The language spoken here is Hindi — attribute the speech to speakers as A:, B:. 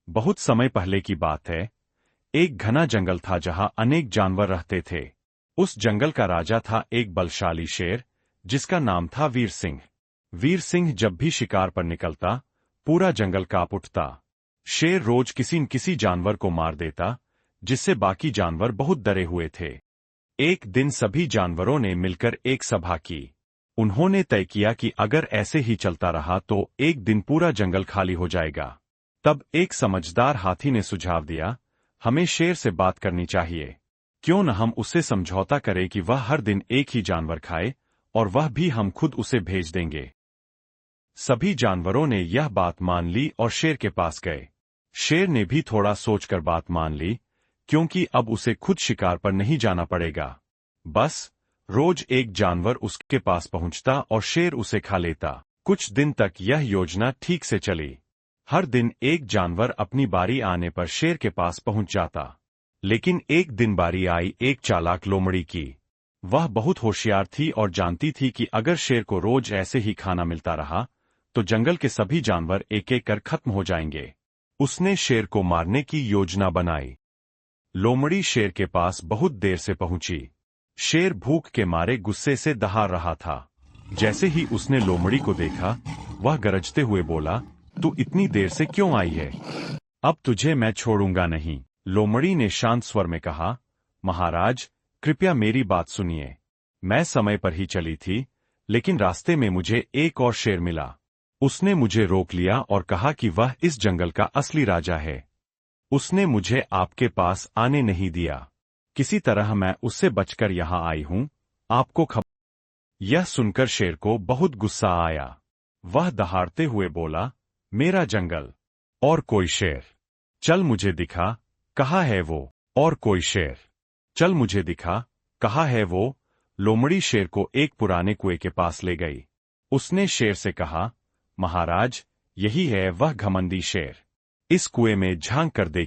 A: बहुत समय पहले की बात है। एक घना जंगल था जहां अनेक जानवर रहते थे। उस जंगल का राजा था एक बलशाली शेर, जिसका नाम था वीर सिंह। वीर सिंह जब भी शिकार पर निकलता, पूरा जंगल कांप उठता। शेर रोज किसी न किसी जानवर को मार देता, जिससे बाकी जानवर बहुत डरे हुए थे। एक दिन सभी जानवरों ने मिलकर एक सभा की। उन्होंने तय किया कि अगर ऐसे ही चलता रहा तो एक दिन पूरा जंगल खाली हो जाएगा। तब एक समझदार हाथी ने सुझाव दिया, हमें शेर से बात करनी चाहिए। क्यों न हम उससे समझौता करें कि वह हर दिन एक ही जानवर खाए, और वह भी हम खुद उसे भेज देंगे। सभी जानवरों ने यह बात मान ली और शेर के पास गए। शेर ने भी थोड़ा सोचकर बात मान ली, क्योंकि अब उसे खुद शिकार पर नहीं जाना पड़ेगा। बस रोज एक जानवर उसके पास पहुंचता और शेर उसे खा लेता। कुछ दिन तक यह योजना ठीक से चली। हर दिन एक जानवर अपनी बारी आने पर शेर के पास पहुंच जाता। लेकिन एक दिन बारी आई एक चालाक लोमड़ी की। वह बहुत होशियार थी और जानती थी कि अगर शेर को रोज ऐसे ही खाना मिलता रहा, तो जंगल के सभी जानवर एक एक कर खत्म हो जाएंगे। उसने शेर को मारने की योजना बनाई। लोमड़ी शेर के पास बहुत देर से पहुंची। शेर भूख के मारे गुस्से से दहाड़ रहा था। जैसे ही उसने लोमड़ी को देखा, वह गरजते हुए बोला, तू इतनी देर से क्यों आई है? अब तुझे मैं छोड़ूंगा नहीं। लोमड़ी ने शांत स्वर में कहा, महाराज, कृपया मेरी बात सुनिए। मैं समय पर ही चली थी, लेकिन रास्ते में मुझे एक और शेर मिला। उसने मुझे रोक लिया और कहा कि वह इस जंगल का असली राजा है। उसने मुझे आपके पास आने नहीं दिया। किसी तरह मैं उससे बचकर यहां आई हूं। आपको खबर। यह सुनकर शेर को बहुत गुस्सा आया। वह दहाड़ते हुए बोला, मेरा जंगल, और कोई शेर? चल मुझे दिखा, कहाँ है वो? और कोई शेर? चल मुझे दिखा, कहाँ है वो? लोमड़ी शेर को एक पुराने कुएं के पास ले गई। उसने शेर से कहा, महाराज, यही है वह घमंडी शेर। इस कुएं में झांक कर देख।